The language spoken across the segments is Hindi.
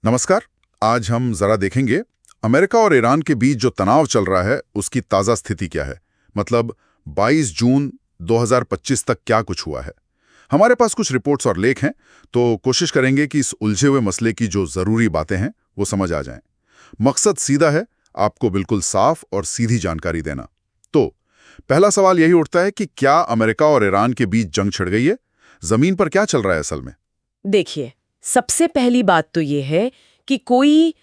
नमस्कार। आज हम जरा देखेंगे अमेरिका और ईरान के बीच जो तनाव चल रहा है उसकी ताज़ा स्थिति क्या है। मतलब 22 जून 2025 तक क्या कुछ हुआ है। हमारे पास कुछ रिपोर्ट्स और लेख हैं, तो कोशिश करेंगे कि इस उलझे हुए मसले की जो ज़रूरी बातें हैं वो समझ आ जाएं। मकसद सीधा है, आपको बिल्कुल साफ और सीधी जानकारी देना। तो पहला सवाल यही उठता है कि क्या अमेरिका और ईरान के बीच जंग छिड़ गई है? ज़मीन पर क्या चल रहा है असल में? देखिए, सबसे पहली बात तो ये है कि कोई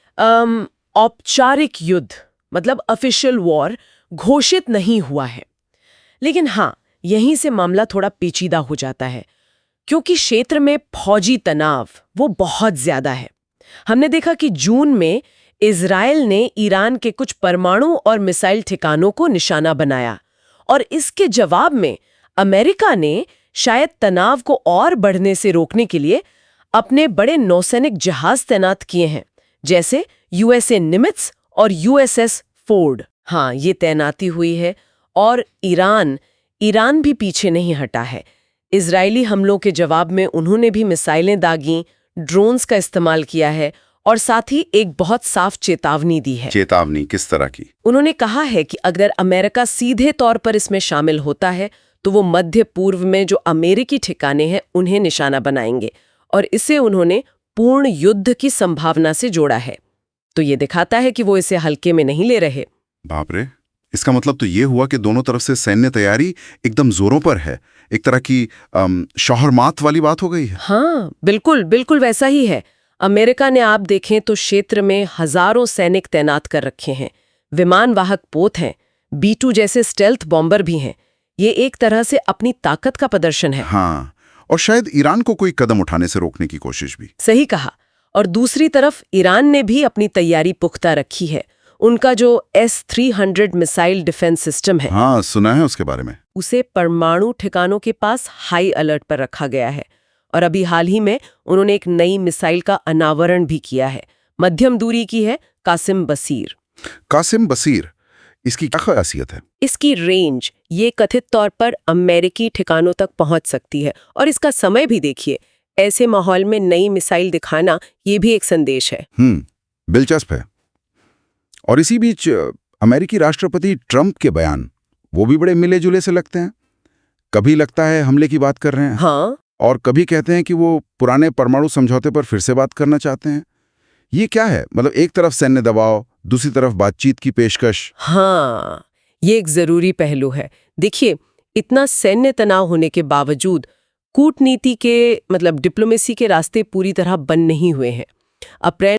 औपचारिक युद्ध मतलब ऑफिशियल वॉर घोषित नहीं हुआ है। लेकिन हाँ, यहीं से मामला थोड़ा पेचीदा हो जाता है, क्योंकि क्षेत्र में फौजी तनाव वो बहुत ज्यादा है। हमने देखा कि जून में इजराइल ने ईरान के कुछ परमाणु और मिसाइल ठिकानों को निशाना बनाया, और इसके जवाब में अमेरिका ने शायद तनाव को और बढ़ने से रोकने के लिए अपने बड़े नौसैनिक जहाज तैनात किए हैं, जैसे यूएसए निमित्ज और यूएसएस फोर्ड। हाँ, ये तैनाती हुई है। और ईरान भी पीछे नहीं हटा है। इजरायली हमलों के जवाब में उन्होंने भी मिसाइलें दागीं, ड्रोन्स का इस्तेमाल किया है और साथ ही एक बहुत साफ चेतावनी दी है। चेतावनी किस तरह की? उन्होंने कहा है कि अगर अमेरिका सीधे तौर पर इसमें शामिल होता है तो वो मध्य पूर्व में जो अमेरिकी ठिकाने हैं उन्हें निशाना बनाएंगे, और इसे उन्होंने पूर्ण युद्ध की संभावना से जोड़ा है। तो ये दिखाता है कि वो इसे हल्के में नहीं ले रहे। बाप रे, इसका मतलब तो ये हुआ कि दोनों तरफ से सैन्य तैयारी एकदम जोरों पर है। एक तरह की शौहरमात वाली बात हो गई है। हाँ, बिल्कुल बिल्कुल वैसा ही है। अमेरिका ने आप देखें तो क्षेत्र में हजारों सैनिक तैनात कर रखे हैं। विमान वाहक पोत हैं, B-2 जैसे स्टेल्थ बॉम्बर भी हैं। ये एक तरह से अपनी ताकत का प्रदर्शन है। हाँ, और शायद ईरान को कोई कदम उठाने से रोकने की कोशिश भी। सही कहा। और दूसरी तरफ ईरान ने भी अपनी तैयारी पुख्ता रखी है। उनका जो S-300 मिसाइल डिफेंस सिस्टम है, हाँ, सुना है उसके बारे में। उसे परमाणु ठिकानों के पास हाई अलर्ट पर रखा गया है। और अभी हाल ही में उन्होंने एक नई मिसाइल का अनावरण भी किया है। मध्यम दूरी की है, कासिम बसीर। कासिम बसीर, इसकी क्या खासियत है? इसकी रेंज ये कथित तौर पर अमेरिकी ठिकानों तक पहुंच सकती है, और इसका समय भी देखिए। ऐसे माहौल में नई मिसाइल दिखाना ये भी एक संदेश है। दिलचस्प है। और इसी बीच अमेरिकी राष्ट्रपति ट्रंप के बयान वो भी बड़े मिले जुले से लगते हैं। कभी लगता है हमले की बात कर रहे हैं, हाँ, और कभी कहते हैं कि वो पुराने परमाणु समझौते पर फिर से बात करना चाहते हैं। ये क्या है? मतलब एक तरफ सैन्य दबाव, दूसरी तरफ बातचीत की पेशकश। हाँ, ये एक जरूरी पहलू है। देखिए, इतना सैन्य तनाव होने के बावजूद कूटनीति के मतलब डिप्लोमेसी के रास्ते पूरी तरह बंद नहीं हुए हैं। अप्रैल